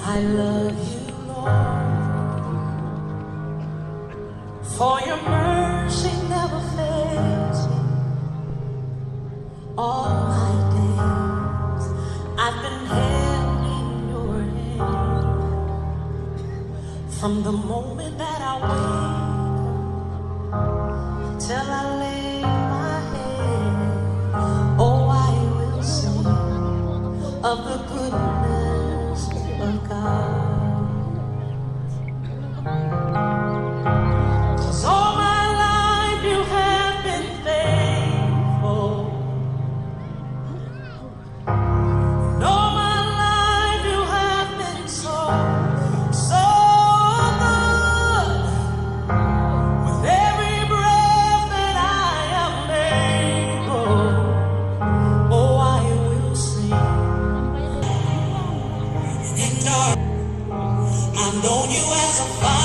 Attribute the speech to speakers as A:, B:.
A: I love you, Lord, for your mercy never fails me. All my days I've been held in your hand. From the moment that I wake till I lay my head, oh, I will sing of the goodness of God. 'Cause all my life you have been faithful. And all my life you have been so, so good. With every breath that I am able, oh, I will sing. I've known you as a father.